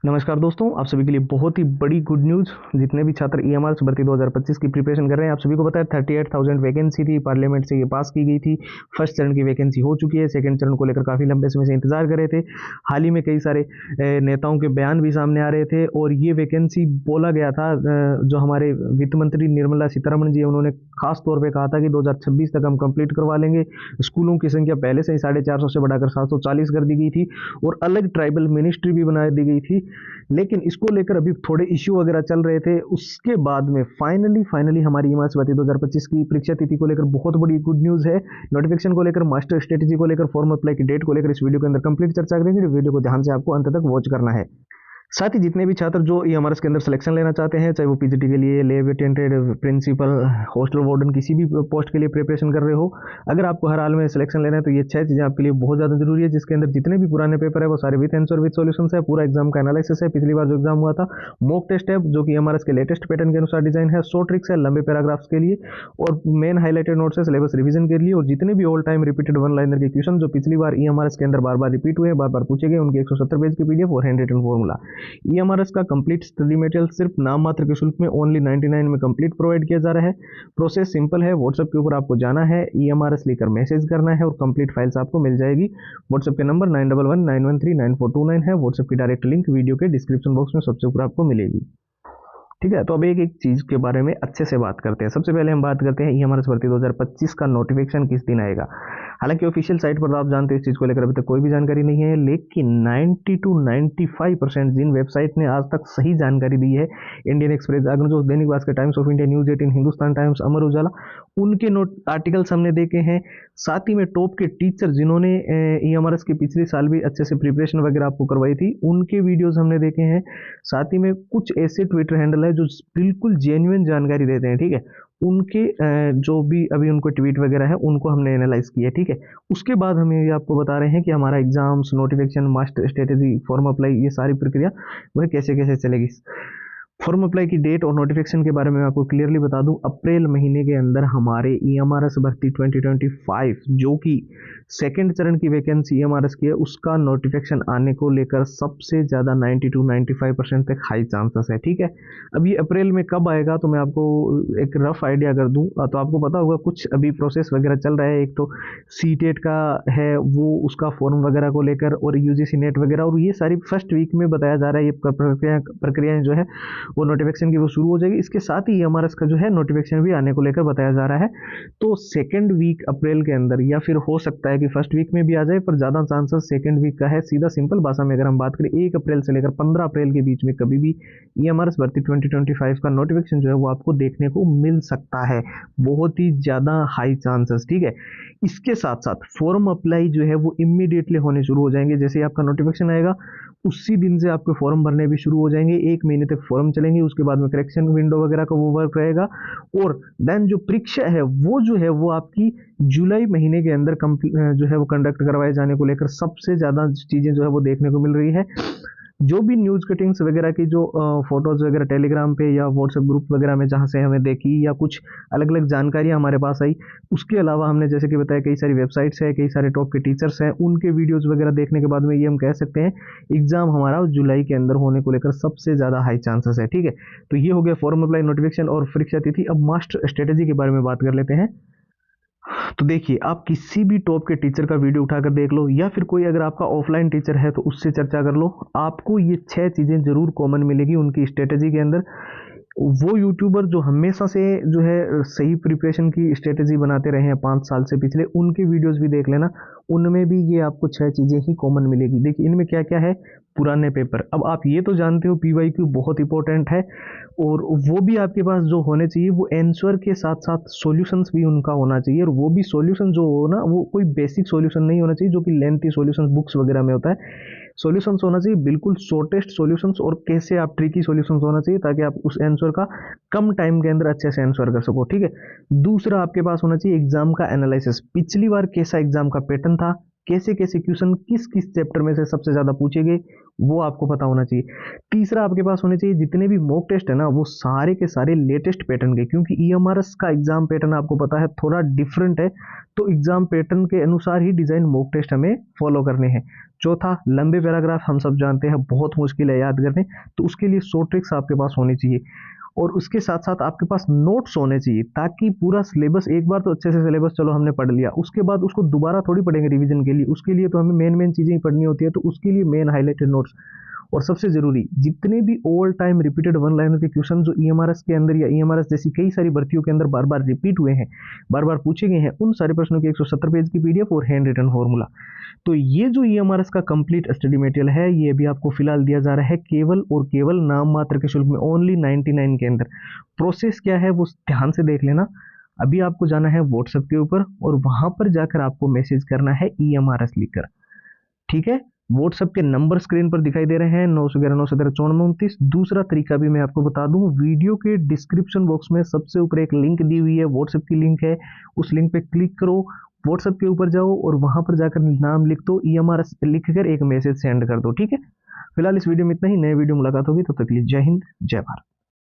नमस्कार दोस्तों, आप सभी के लिए बहुत ही बड़ी गुड न्यूज़। जितने भी छात्र ईएमआरएस भर्ती 2025 की प्रिपरेशन कर रहे हैं, आप सभी को पता है 38,000 वैकेंसी थी, पार्लियामेंट से ये पास की गई थी। फर्स्ट चरण की वैकेंसी हो चुकी है, सेकंड चरण को लेकर काफ़ी लंबे समय से इंतजार कर रहे थे। हाल ही में कई सारे नेताओं के बयान भी सामने आ रहे थे और ये वैकेंसी बोला गया था। जो हमारे वित्त मंत्री निर्मला सीतारमण जी, उन्होंने खास तौर पर कहा था कि 2026 तक हम कंप्लीट करवा लेंगे। स्कूलों की संख्या पहले से ही 450 से बढ़ाकर 740 कर दी गई थी और अलग ट्राइबल मिनिस्ट्री भी बना दी गई थी। लेकिन इसको लेकर अभी थोड़े इश्यू वगैरह चल रहे थे। उसके बाद में फाइनली हमारी ईएमआरएस भर्ती 2025 की परीक्षा तिथि को लेकर बहुत बड़ी गुड न्यूज़ है। नोटिफिकेशन को लेकर, मास्टर स्ट्रेटेजी को लेकर, फॉर्म अप्लाई की डेट को लेकर इस वीडियो के अंदर कंप्लीट चर्चा करेंगे। वीडियो को ध्यान से आपको अंत तक वॉच करना है। साथ ही जितने भी छात्र जो ईएमआरएस के अंदर सिलेक्शन लेना चाहते हैं, चाहे वो पीजीटी के लिए, lab attendant, principal, hostel warden, किसी भी पोस्ट के लिए प्रिपरेशन कर रहे हो, अगर आपको हर हाल में सिलेक्शन लेना है तो ये 6 चीज़ें आपके लिए बहुत ज़्यादा जरूरी है। जिसके अंदर जितने भी पुराने पेपर है वो सारे विथ आंसर विथ सॉल्यूशंस है। पूरा एग्जाम का एनालिसिस है, पिछली बार जो एग्जाम हुआ था, मॉक टेस्ट है जो कि ईएमआरएस के लेटेस्ट पैटर्न के अनुसार डिजाइन है, शॉर्ट ट्रिक्स है लंबे पैराग्राफ्स के लिए, और मेन हाईलाइटेड नोट्स है सिलेबस रिवीजन के लिए, और जितने भी all time repeated one liner के क्वेश्चन जो पिछली बार ईएमआरएस के अंदर बार बार रिपीट हुए, बार बार पूछे गए, उनके 170 पेज की पीडीएफ और हैंड रिटन फॉर्मूला। ईएमआरएस का कंप्लीट स्टडी मटेरियल सिर्फ नाम मात्र के शुल्क में ओनली 99 में कंप्लीट प्रोवाइड किया जा रहा है। प्रोसेस सिंपल है, व्हाट्सएप के ऊपर आपको जाना है, ईएमआरएस लेकर मैसेज करना है और कंप्लीट फाइल्स आपको मिल जाएगी। व्हाट्सएप के नंबर 9119139429 है। व्हाट्सएप की डायरेक्ट लिंक वीडियो के डिस्क्रिप्शन बॉक्स में सबसे ऊपर आपको मिलेगी। ठीक है, तो अब एक एक चीज के बारे में अच्छे से बात करते हैं। सबसे पहले हम बात करते हैं ईएमआरएस भर्ती 2025 का नोटिफिकेशन किस दिन आएगा। हालांकि ऑफिशियल साइट पर आप जानते हो इस चीज को लेकर अभी तक कोई भी जानकारी नहीं है, लेकिन 90 टू 95% जिन वेबसाइट ने आज तक सही जानकारी दी है, इंडियन एक्सप्रेस, अग्रजोत, Dainik Bhaskar, Times of India, news 18, Hindustan Times, Amar Ujala, उनके नोट आर्टिकल्स हमने देखे हैं। साथ ही में टॉप के टीचर जिन्होंने ईएमआरएस के पिछले साल भी अच्छे से प्रिपरेशन वगैरह आपको करवाई थी, उनके वीडियोस हमने देखे हैं। साथ ही में कुछ ऐसे ट्विटर हैंडल है जो बिल्कुल जेन्युइन जानकारी देते हैं। ठीक है, उनके जो भी अभी उनको ट्वीट वगैरह है उनको हमने एनालाइज किया। ठीक है, उसके बाद हम ये आपको बता रहे हैं कि हमारा exams, notification, master strategy, form apply, ये सारी प्रक्रिया वह कैसे कैसे चलेगी। फॉर्म अप्लाई की डेट और नोटिफिकेशन के बारे में आपको क्लियरली बता दूं, अप्रैल महीने के अंदर हमारे ईएमआरएस भर्ती 2025 जो कि सेकंड चरण की वैकेंसी ईएमआरएस की है, उसका नोटिफिकेशन आने को लेकर सबसे ज़्यादा 90 टू 95% तक हाई चांसेस है। ठीक है, अब ये अप्रैल में कब आएगा तो मैं आपको एक रफ आइडिया कर दूं तो आपको पता होगा कुछ अभी प्रोसेस वगैरह चल रहा है। एक तो सीटेट का है, वो उसका फॉर्म वगैरह को लेकर, और यूजीसी नेट वगैरह, और ये सारी फर्स्ट वीक में बताया जा रहा है। ये प्रक्रियाएं जो है वो नोटिफिकेशन की वो शुरू हो जाएगी। इसके साथ ही ईएमआरएस का जो है नोटिफिकेशन भी आने को लेकर बताया जा रहा है। तो सेकंड वीक अप्रैल के अंदर, या फिर हो सकता है कि फर्स्ट वीक में भी आ जाए, पर ज़्यादा चांसेस सेकंड वीक का है। सीधा सिंपल भाषा में अगर हम बात करें, 1 अप्रैल से लेकर 15 अप्रैल के बीच में कभी भी ईएमआरएस भर्ती 2025 का नोटिफिकेशन जो है वो आपको देखने को मिल सकता है। बहुत ही ज़्यादा हाई चांसेस। ठीक है, इसके साथ साथ फॉर्म अप्लाई जो है वो इमीडिएटली होने शुरू हो जाएंगे। जैसे ही आपका नोटिफिकेशन आएगा उसी दिन से आपके फॉर्म भरने भी शुरू हो जाएंगे। 1 महीने तक फॉर्म चलेंगे, उसके बाद में करेक्शन विंडो वगैरह का वो वर्क रहेगा, और देन जो परीक्षा है वो जो है वो आपकी जुलाई महीने के अंदर जो है वो कंडक्ट करवाए जाने को लेकर सबसे ज़्यादा चीज़ें जो है वो देखने को मिल रही है। जो भी न्यूज़ कटिंग्स वगैरह की जो फोटोज़ वगैरह टेलीग्राम पे या व्हाट्सएप ग्रुप वगैरह में जहाँ से हमें देखी, या कुछ अलग अलग जानकारियाँ हमारे पास आई, उसके अलावा हमने जैसे कि बताया कई सारी वेबसाइट्स है, कई सारे टॉप के टीचर्स हैं, उनके वीडियोस वगैरह देखने के बाद में ये हम कह सकते हैं एग्जाम हमारा जुलाई के अंदर होने को लेकर सबसे ज़्यादा हाई चांसेस है। ठीक है, तो ये हो गया फॉर्म अप्लाई, नोटिफिकेशन और परीक्षा तिथि। अब मास्टर स्ट्रेटेजी के बारे में बात कर लेते हैं। तो देखिए, आप किसी भी टॉप के टीचर का वीडियो उठाकर देख लो, या फिर कोई अगर आपका ऑफलाइन टीचर है तो उससे चर्चा कर लो, आपको ये 6 चीज़ें जरूर कॉमन मिलेगी उनकी स्ट्रेटेजी के अंदर। वो यूट्यूबर जो हमेशा से जो है सही प्रिपरेशन की स्ट्रेटेजी बनाते रहे हैं 5 साल से पिछले, उनके वीडियोस भी देख लेना, उनमें भी ये आपको 6 चीज़ें ही कॉमन मिलेगी। देखिए, इनमें क्या क्या है। पुराने पेपर, अब आप ये तो जानते हो पीवाईक्यू बहुत इंपॉर्टेंट है, और वो भी आपके पास जो होने चाहिए वो आंसर के साथ साथ सॉल्यूशंस भी उनका होना चाहिए, और वो भी सॉल्यूशन जो हो ना, वो कोई बेसिक सॉल्यूशन नहीं होना चाहिए जो कि लेंथी सॉल्यूशंस बुक्स वगैरह में होता है। सॉल्यूशंस होना चाहिए बिल्कुल शॉर्टेस्ट सॉल्यूशंस, और कैसे आप ट्रिकी सॉल्यूशंस होना चाहिए ताकि आप उस आंसर का कम टाइम के अंदर अच्छे से आंसर कर सको। ठीक है, दूसरा आपके पास होना चाहिए एग्जाम का एनालिसिस। पिछली बार कैसा एग्जाम का पैटर्न था, कैसे कैसे क्वेश्चन किस किस चैप्टर में से सबसे ज़्यादा पूछे गए वो आपको पता होना चाहिए। तीसरा आपके पास होने चाहिए जितने भी मॉक टेस्ट है ना वो सारे के सारे लेटेस्ट पैटर्न के, क्योंकि ईएमआरएस का एग्जाम पैटर्न आपको पता है थोड़ा डिफरेंट है, तो एग्जाम पैटर्न के अनुसार ही डिजाइन मॉक टेस्ट हमें फॉलो करने हैं। चौथा, लंबे पैराग्राफ हम सब जानते हैं बहुत मुश्किल है याद करने, तो उसके लिए शॉर्ट ट्रिक्स आपके पास होनी चाहिए, और उसके साथ साथ आपके पास नोट्स होने चाहिए, ताकि पूरा सिलेबस एक बार तो अच्छे से सिलेबस चलो हमने पढ़ लिया, उसके बाद उसको दोबारा थोड़ी पढ़ेंगे रिवीजन के लिए, उसके लिए तो हमें मेन मेन चीज़ें ही पढ़नी होती है, तो उसके लिए मेन हाईलाइटेड नोट्स। और सबसे जरूरी, जितने भी all time repeated one liner के क्वेश्चन जो ईएमआरएस के अंदर या ईएमआरएस जैसी कई सारी भर्तियों के अंदर बार बार रिपीट हुए हैं, बार बार पूछे गए हैं, उन सारे प्रश्नों की 170 पेज की पीडीएफ और हैंड रिटन फॉर्मूला। तो ये जो ईएमआरएस का कंप्लीट स्टडी मटेरियल है ये भी आपको फिलहाल दिया जा रहा है केवल और केवल नाम मात्र के शुल्क में, ओनली 99 के अंदर। प्रोसेस क्या है वो ध्यान से देख लेना। अभी आपको जाना है व्हाट्सएप के ऊपर और वहां पर जाकर आपको मैसेज करना है ईएमआरएस लिखकर, ठीक है। व्हाट्सएप के नंबर स्क्रीन पर दिखाई दे रहे हैं 911 913 9429। दूसरा तरीका भी मैं आपको बता दूं, वीडियो के डिस्क्रिप्शन बॉक्स में सबसे ऊपर एक लिंक दी हुई है, व्हाट्सएप की लिंक है, उस लिंक पे क्लिक करो, व्हाट्सएप के ऊपर जाओ और वहां पर जाकर नाम लिख दो, ईएमआरएस लिखकर एक मैसेज सेंड कर दो, ठीक है। फिलहाल इस वीडियो में इतना ही, नए वीडियो मुलाकात होगी, तब तक के लिए जय हिंद जय भारत।